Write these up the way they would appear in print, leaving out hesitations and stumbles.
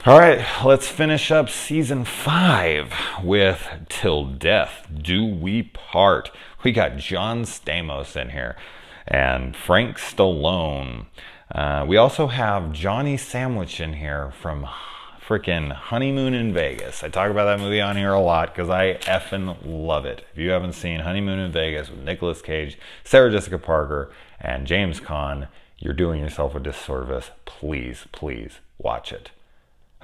All right, let's finish up season 5 with Till Death Do We Part. We got John Stamos in here and Frank Stallone. We also have Johnny Sandwich in here from freaking Honeymoon in Vegas. I talk about that movie on here a lot because I effing love it. If you haven't seen Honeymoon in Vegas with Nicolas Cage, Sarah Jessica Parker, and James Caan, you're doing yourself a disservice. Please, please watch it.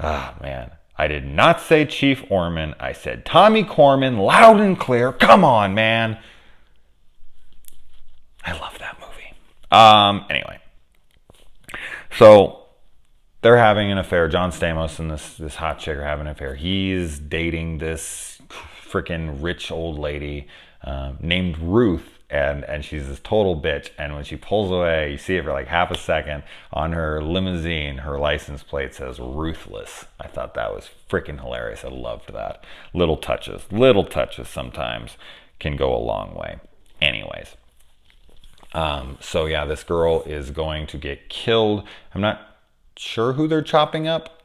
Ah, man. I did not say Chief Orman. I said Tommy Corman, loud and clear. Come on, man. I love that movie. Anyway. So, they're having an affair. John Stamos and this hot chick are having an affair. He's dating this freaking rich old lady named Ruth. And she's this total bitch. And when she pulls away, you see it for like half a second. On her limousine, her license plate says Ruthless. I thought that was freaking hilarious. I loved that. Little touches sometimes can go a long way. Anyways. So yeah, this girl is going to get killed. I'm not sure who they're chopping up.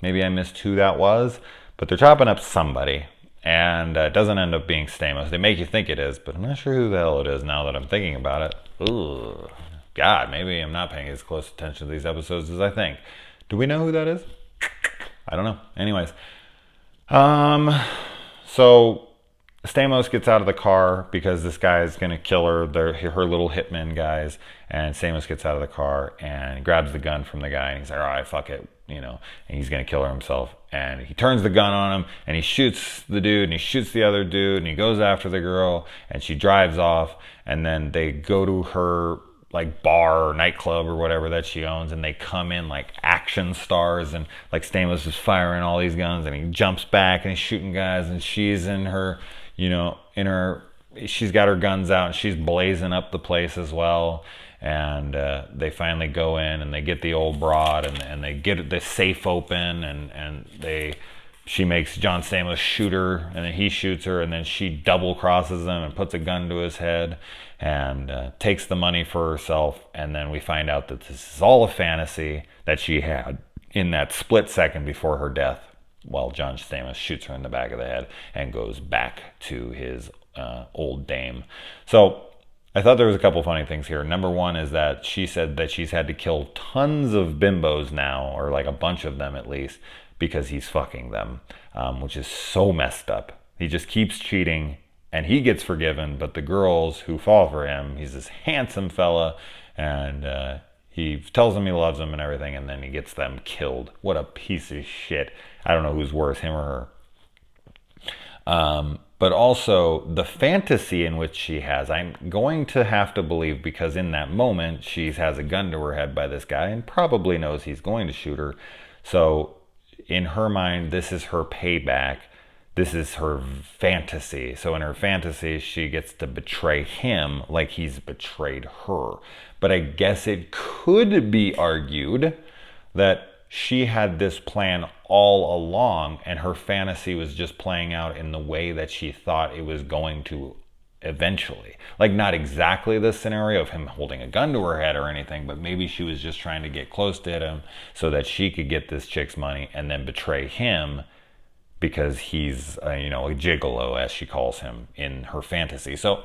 Maybe I missed who that was. But they're chopping up somebody. And it doesn't end up being Stamos. They make you think it is, but I'm not sure who the hell it is now that I'm thinking about it. Ooh, God, maybe I'm not paying as close attention to these episodes as I think. Do we know who that is? I don't know. Anyways. So Stamos gets out of the car because this guy is going to kill her. They're her little hitman guys. And Stamos gets out of the car and grabs the gun from the guy. And he's like, all right, fuck it. You know, and he's going to kill her himself. And he turns the gun on him and he shoots the dude and he shoots the other dude and he goes after the girl and she drives off. And then they go to her like bar or nightclub or whatever that she owns, and they come in like action stars, and like Stamos is firing all these guns and he jumps back and he's shooting guys, and she's in her, you know, she's got her guns out and she's blazing up the place as well. And they finally go in and they get the old broad, and they get the safe open, and she makes John Stamos shoot her, and then he shoots her, and then she double crosses him and puts a gun to his head and takes the money for herself. And then we find out that this is all a fantasy that she had in that split second before her death, while John Stamos shoots her in the back of the head and goes back to his old dame. So I thought there was a couple funny things here. Number one is that she said that she's had to kill tons of bimbos now, or like a bunch of them at least, because he's fucking them, which is so messed up. He just keeps cheating, and he gets forgiven, but the girls who fall for him, he's this handsome fella, and he tells them he loves them and everything, and then he gets them killed. What a piece of shit. I don't know who's worse, him or her. But also the fantasy in which she has, I'm going to have to believe, because in that moment she has a gun to her head by this guy and probably knows he's going to shoot her. So in her mind, this is her payback. This is her fantasy. So in her fantasy, she gets to betray him like he's betrayed her. But I guess it could be argued that she had this plan all along, and her fantasy was just playing out in the way that she thought it was going to eventually. Like, not exactly the scenario of him holding a gun to her head or anything, but maybe she was just trying to get close to him so that she could get this chick's money and then betray him because he's, you know, a gigolo, as she calls him in her fantasy. So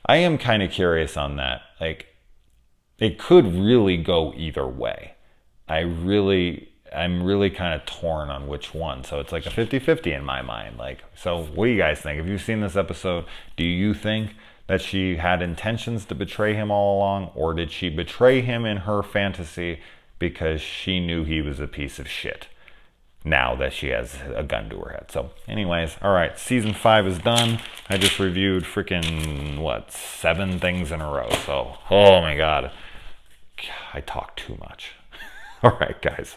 I am kind of curious on that. Like, it could really go either way. I'm really kind of torn on which one. So it's like a 50-50 in my mind. Like, so what do you guys think? Have you seen this episode? Do you think that she had intentions to betray him all along? Or did she betray him in her fantasy because she knew he was a piece of shit now that she has a gun to her head? So anyways, all right, season 5 is done. I just reviewed freaking, 7 things in a row. So, oh my God, I talk too much. All right, guys.